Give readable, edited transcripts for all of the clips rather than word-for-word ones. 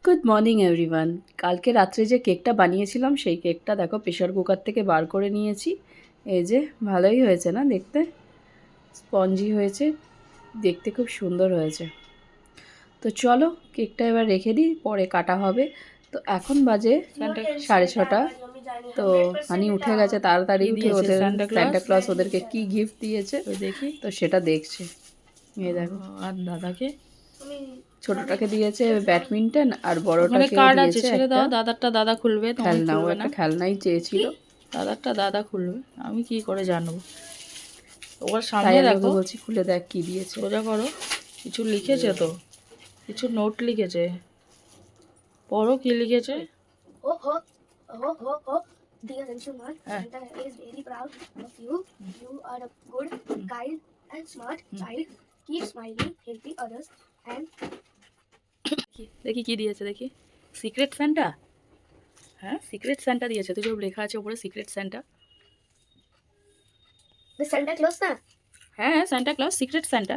Good morning everyone. কালকে রাত্রে যে কেকটা বানিয়েছিলাম সেই কেকটা দেখো প্রেশার কুকার থেকে বার করে নিয়েছি। এই যে ভালোই হয়েছে না দেখতে, স্পঞ্জি হয়েছে, দেখতে খুব সুন্দর হয়েছে। তো চলো কেকটা এবার রেখে দিই, পরে কাটা হবে। তো এখন বাজে 6:30। তো হানি উঠে গেছে, তাড়াতাড়ি উঠে ওদের সান্টা ক্লজ ওদেরকে কি গিফট দিয়েছে দেখি, তো সেটা দেখছে। এই দেখো, আর দাদাকে ছোটটাকে দিয়েছে ব্যাডমিন্টন আর বড়টাকে কার্ড আছে, দিয়েছে ছেড়ে একটা দাও। দাদারটা দাদা খুলবে, তুমি খেলনা। ও খুলবে না। একটা খেলনাই চেয়েছিল, দাদারটা দাদা খুলবে, আমি কি করে জানবো? ওর তাই সামনে আমি রাখো, ওকে বলছি খুলে দেখ কি দিয়েছে। সোজা করো। কিছু লিখেছে তো, কিছু নোট লিখেছে, পড়ো কি লিখেছে। Dear Anshuman, Santa is very proud of you. You are a good, kind, and smart child. Keep smiling, helping others, and দেখি কি দিয়েছে, দেখি। সিক্রেট স্যান্টা, হ্যাঁ সিক্রেট স্যান্টা দিয়েছে। তুই সব লেখা আছে উপরে, secret Santa. the Santa Claus na? হ্যাঁ স্যান্টা ক্লজ, সিক্রেট স্যান্টা।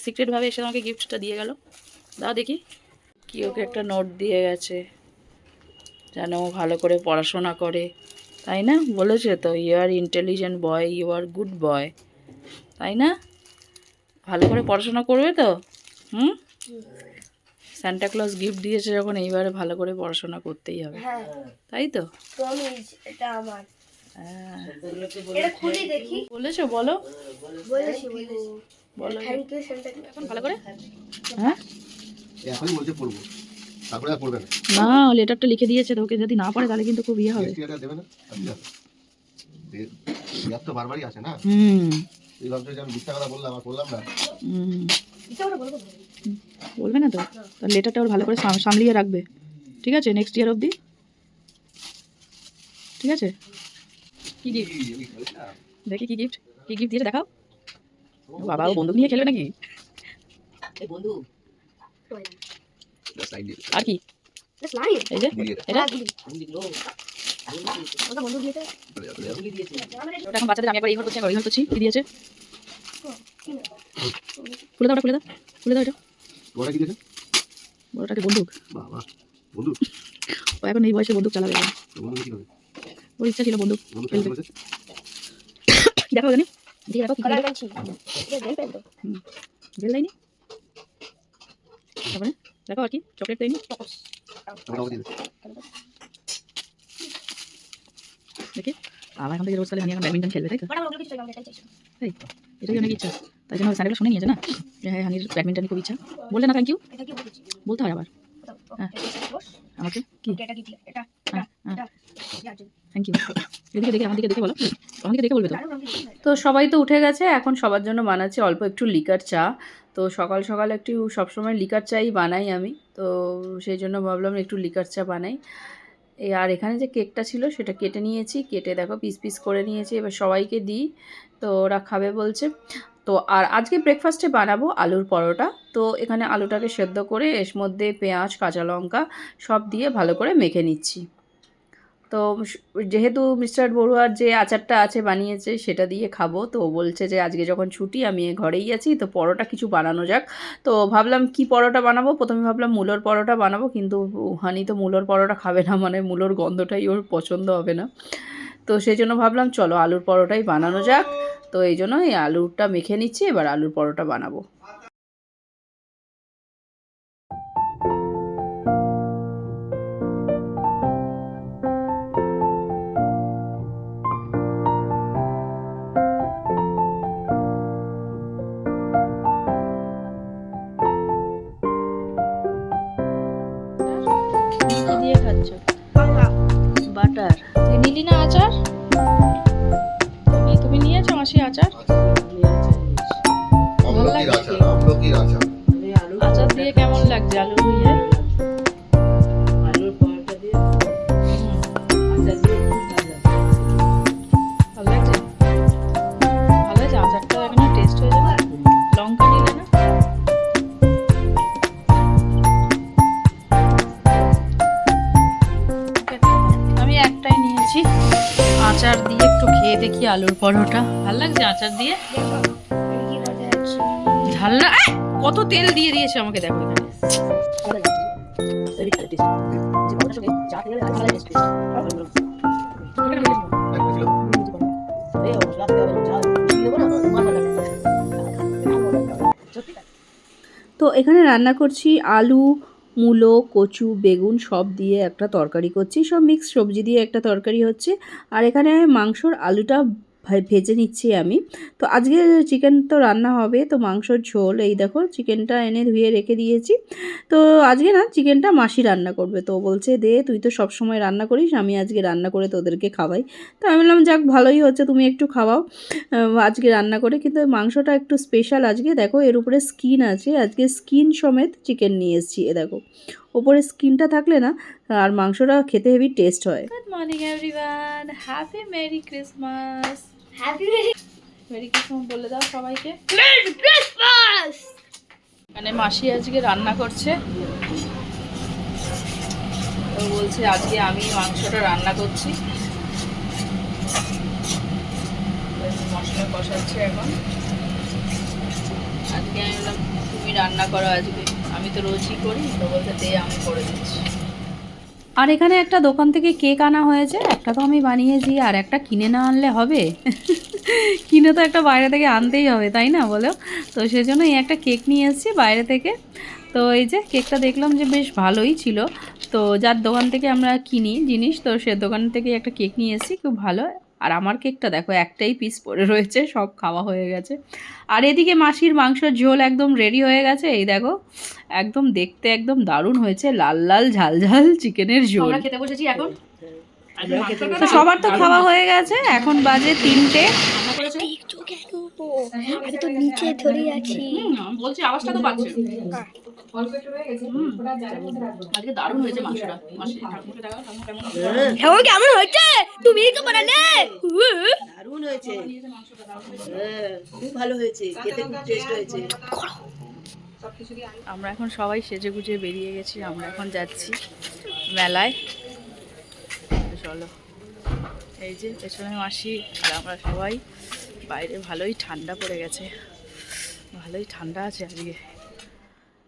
সিক্রেটভাবে এসে আমাকে গিফটটা দিয়ে গেল। দাও দেখি কি। ওকে একটা নোট দিয়ে গেছে যেন ও ভালো করে পড়াশোনা করে, তাই না? বলেছে তো, you are intelligent boy, you are good boy, তাই না? ভালো করে পড়াশোনা করবে তো? সান্টা ক্লজ গিফট দিয়েছে যখন, এইবারে ভালো করে পড়াশোনা করতেই হবে, তাই তো? Promise, এটা আমার। হ্যাঁ এটা খুলে দেখি। বলেছো, বলো বলেছি। বলো থ্যাংক ইউ Santa Claus। এখন ভালো করে। হ্যাঁ এখনই বলছে পড়বো, তারপরে আর পড়বে না। না, লেটারটা লিখে দিয়েছে তো, ওকে যদি না পড়ে তাহলে কিন্তু খুব ইয়ে হবে। লেটার দেবে না, ইয়ার তো বারবারই আসে না। এই ভাবছো যে আমি মিথ্যা কথা বললাম আর বললাম না। বলবে না তো, তার লেটারটা ওর ভালো করে সামলিয়ে রাখবে, ঠিক আছে? নেক্সট ইয়ার অবধি, ঠিক আছে? কি গিফট দেখি, কি গিফট, কি গিফট দিয়েছে দেখাও। ও বাবা, ও বন্দুক নিয়ে খেলবে নাকি? আর কি That's mine. এই যে এটা, ওটা বন্ধু দিয়েছে। ওটা এখন বাচ্চাদের, আমি একবার এই ঘর করছি, একবার ওই ঘর করছি। কি দিয়েছে? খুলে দাও, ওটা খুলে দাও, খুলে দাও এটা। ওরা কি দিয়েছে? বড়টাকে বন্দুক। বাবা, বন্ধু, ও এখন এই বয়সে বন্দুক চালাবে, বন্ধু কি হবে? ওর ইচ্ছা ছিল বন্দুক বন্ধু খেলবে। বলেছে কি দেখো জানি, ঠিক দেখো কি কলার খেলবে। পেন্সিল। এটা জেল পেন তো। জেল দেয়নি, তারপরে দেখো আর কি, চকলেট দেয়নি। ওরা ওকে দিয়েছে। দেখি আবার এখান থেকে রোজ তাহলে হানি এখন ব্যাডমিন্টন খেলবে, তাই তো? বড় বড় কিছু চাই, আমরা এটাই চাইছি। তাই এটাই অনেক ইচ্ছা, তাই জন্য স্যান্ডেলটা শুনে নিয়েছে না যে হ্যাঁ হানির ব্যাডমিন্টন খুব ইচ্ছা। বললে না থ্যাংক ইউ, এটা কি বলেছি? বলতে হয় আবার হ্যাঁ। আমাকে কি এটা কি দিলে? এটা থ্যাংক ইউ। এদিকে দেখে, আমার দিকে দেখে বলো, আমার দিকে দেখে বলবে তো। তো সবাই তো উঠে গেছে, এখন সবার জন্য বানাচ্ছি অল্প একটু লিকার চা। তো সকাল সকাল একটু সবসময় লিকার চাই বানাই আমি, তো সেই জন্য ভাবলাম একটু লিকার চা বানাই। আর এখানে যে কেকটা ছিল সেটা কেটে নিয়েছি, কেটে দেখো পিস পিস করে নিয়েছি, এবার সবাইকে দিই, তো ওরা খাবে বলছে। তো আর আজকে ব্রেকফাস্টে বানাবো আলুর পরোটা। তো এখানে আলুটাকে সেদ্ধ করে এর মধ্যে পেঁয়াজ, কাঁচা লঙ্কা সব দিয়ে ভালো করে মেখে নিচ্ছি। তো যেহেতু মিস্টার বড়ুয়ার যে আচারটা আছে বানিয়েছে সেটা দিয়ে খাবো, তো বলছে যে আজকে যখন ছুটি আমি ঘরেই আছি, তো পরোটা কিছু বানানো যাক। তো ভাবলাম কি পরোটা বানাবো, প্রথমে ভাবলাম মূলোর পরোটা বানাবো, কিন্তু হানি তো মূলোর পরোটা খাবে না, মানে মূলোর গন্ধটাই ওর পছন্দ হবে না। তো সেই জন্য ভাবলাম চলো আলুর পরোটাই বানানো যাক। তো এই জন্য এই আলুরটা মেখে নিচ্ছি, এবার আলুর পরোটা বানাবো। কি দিয়ে খাচ্ছ? বাটার। তুই নিলি না আচার? তুমি নিয়েছো মাসি আচার? আমলকির আচার, আমলকির আচার। আচার দিয়ে কেমন লাগছে আলু দিয়ে? আলুর পরোটা দিয়ে আচার দিয়ে ভালো লাগছে? ভালো লাগছে আচারটা, এখনো টেস্ট হয়ে যাবে। লঙ্কা নিলে না? আমি একটাই নিয়েছি, আচার দিয়ে একটু খেয়ে দেখি আলুর পরোটা। ভালো লাগছে আচার দিয়ে? ঝাল না? কত তেল দিয়ে দিয়েছে আমাকে, দেখো এখানে। তো এখানে রান্না করছি আলু, মূলো, কচু, বেগুন সব দিয়ে একটা তরকারি করছি, সব মিক্স সবজি দিয়ে একটা তরকারি হচ্ছে। আর এখানে মাংসর আলুটা ভেজে নিচ্ছি আমি। তো আজকে চিকেন তো রান্না হবে, তো মাংসর ঝোল এই দেখো চিকেনটা এনে ধুয়ে রেখে দিয়েছি। তো আজকে না চিকেনটা মাসি রান্না করবে, তো বলছে দে তুই তো সব সময় রান্না করিস, আমি আজকে রান্না করে তোদেরকে খাওয়াই। তো আমি বললাম যাক ভালোই হচ্ছে, তুমি একটু খাওয়াও আজকে রান্না করে। কিন্তু মাংসটা একটু স্পেশাল আজকে, দেখো এর উপরে স্কিন আছে, আজকে স্কিন সমেত চিকেন নিয়ে এসেছি। এ দেখো ওপরে স্কিনটা থাকলে না আর মাংসটা খেতে হেভি টেস্ট হয়। Good morning everyone, happy merry Christmas. Happy merry Christmas বলে দাও সবাইকে। Merry Christmas! মানে মাসি আজকে রান্না করছে, তো বলছে আজকে আমি মাংসটা রান্না করছি। মশলা কষাচ্ছে এখন। আজকে আমি বললাম তুমি রান্না করো আজকে, আমি তো রোজই করি, তো বলছে দে আমি করে দিচ্ছি। আর এখানে একটা দোকান থেকে কেক আনা হয়েছে, একটা তো আমি বানিয়েছি আর একটা কিনে না আনলে হবে কিনে তো একটা বাইরে থেকে আনতেই হবে তাই না বলো। তো সেজন্য এই একটা কেক নিয়ে এসেছি বাইরে থেকে। তো এই যে কেকটা দেখলাম যে বেশ ভালোই ছিল, তো যার দোকান থেকে আমরা কিনি জিনিস, তো সে দোকান থেকে একটা কেক নিয়ে এসেছি, খুব ভালো। আর আমার কেকটা দেখো একটাই পিস পড়ে রয়েছে, সব খাওয়া হয়ে গেছে। আর এদিকে মাসির মাংসের ঝোল একদম রেডি হয়ে গেছে, এই দেখো একদম দেখতে একদম দারুণ হয়েছে, লাল লাল ঝাল ঝাল চিকেনের ঝোল। আমরা খেতে বসেছি এখন। তো সবার তো খাওয়া হয়ে গেছে, এখন বাজে 3টে। আমি তো নিচে ধরে আছি। বলছি আওয়াজটা তো পাচ্ছে। আজকে দারুণ হয়েছে মাংসটা। মাসি ঠাকুরকে দেখাও, ঠাকুর কেমন হয়েছে? হ্যাঁ কেমন হয়েছে? তুমিই তো বানালে। দারুণ হয়েছে, খুব ভালো হয়েছে, খেতে খুব টেস্ট হয়েছে। আমরা এখন সবাই সেজে গুজে বেরিয়ে গেছি, আমরা এখন যাচ্ছি মেলায়। চলো, এই যে পেছনে মাসি আর আমরা সবাই বাইরে। ভালোই ঠান্ডা পড়ে গেছে, ভালোই ঠান্ডা আছে আজকে।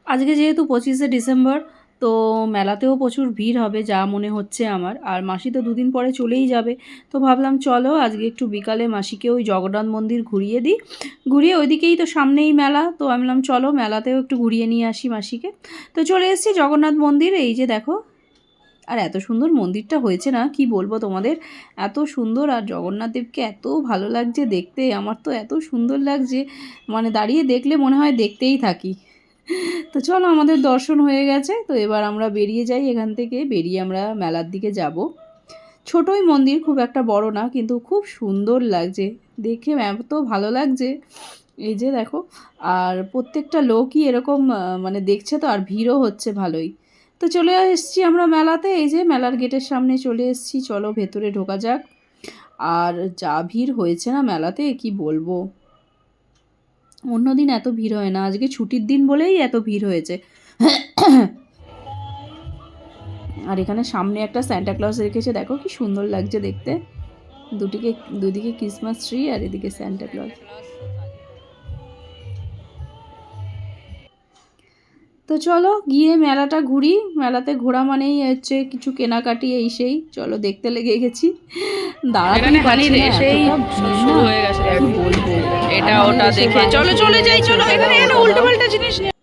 আজকে যেহেতু 25শে ডিসেম্বর, তো মেলাতেও প্রচুর ভিড় হবে যা মনে হচ্ছে আমার। আর মাসি তো দুদিন পরে চলেই যাবে, তো ভাবলাম চলো আজকে একটু বিকালে মাসিকে ওই জগন্নাথ মন্দির ঘুরিয়ে দিই। ঘুরিয়ে ওইদিকেই তো সামনেই মেলা, তো আমি বললাম চলো মেলাতেও একটু ঘুরিয়ে নিয়ে আসি মাসিকে। তো চলে এসেছি জগন্নাথ মন্দির, এই যে দেখো। আর এত সুন্দর মন্দিরটা হয়েছে না কি বলবো তোমাদের, এত সুন্দর। আর জগন্নাথ দেবকে এত ভালো লাগছে দেখতে, আমার তো এত সুন্দর লাগছে, মানে দাঁড়িয়ে দেখলে মনে হয় দেখতেই থাকি। তো চলো আমাদের দর্শন হয়ে গেছে, তো এবার আমরা বেরিয়ে যাই এখান থেকে। বেরিয়ে আমরা মেলার দিকে যাব। ছোটই মন্দির, খুব একটা বড় না, কিন্তু খুব সুন্দর লাগছে দেখে, এত ভালো লাগছে। এই যে দেখো, আর প্রত্যেকটা লোকই এরকম মানে দেখছে তো, আর ভিড়ও হচ্ছে ভালোই। তো চলে এসেছি আমরা মেলাতে, এই যে মেলার গেটের সামনে চলে এসেছি, চলো ভেতরে ঢোকা যাক। আর যা ভিড় হয়েছে না মেলাতে কি বলবো, অন্যদিন এত ভিড় হয় না, আজকে ছুটির দিন বলেই এত ভিড় হয়েছে। আর এখানে সামনে একটা স্যান্টা ক্লজ রেখেছে, দেখো কি সুন্দর লাগছে দেখতে, দুদিকে ক্রিসমাস ট্রি আর এদিকে স্যান্টা ক্লজ। তো চলো গিয়ে মেলাটা ঘুরি। মেলাতে ঘোরা মানেই হচ্ছে কিছু কেনাকাটি এই সেই, চলো দেখতে লেগে গেছি। এখানে হানি রে সেই শুরু হয়ে গেছে, কি বলবো, এটা ওটা দেখে চলো চলে যাই। চলো এখানে উল্টো পাল্টা জিনিস নিয়ে।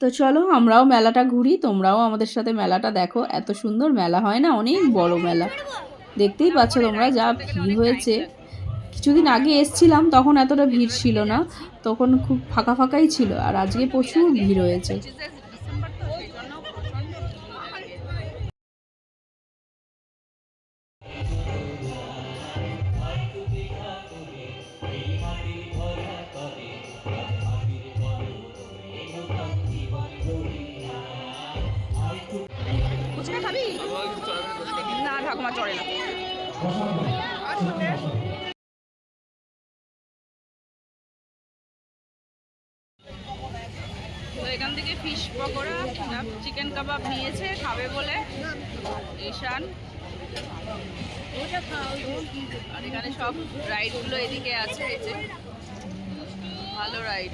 তো চলো আমরাও মেলাটা ঘুরি, তোমরাও আমাদের সাথে মেলাটা দেখো। এত সুন্দর মেলা হয় না, অনেক বড় মেলা, দেখতেই পাচ্ছ তোমরা যা ভিড় হয়েছে। কিছুদিন আগে এসছিলাম তখন এতটা ভিড় ছিল না, তখন খুব ফাঁকা ফাঁকাই ছিল, আর আজকে প্রচুর ভিড় হয়েছে। না ঠাকুমা চড়ে না। তো এখান থেকে ফিশ পকোড়া, চিকেন কাবাব নিয়েছে খাবে বলে ঈশান। আর এখানে সব রাইডগুলো এদিকে আছে, এই যে ভালো রাইড।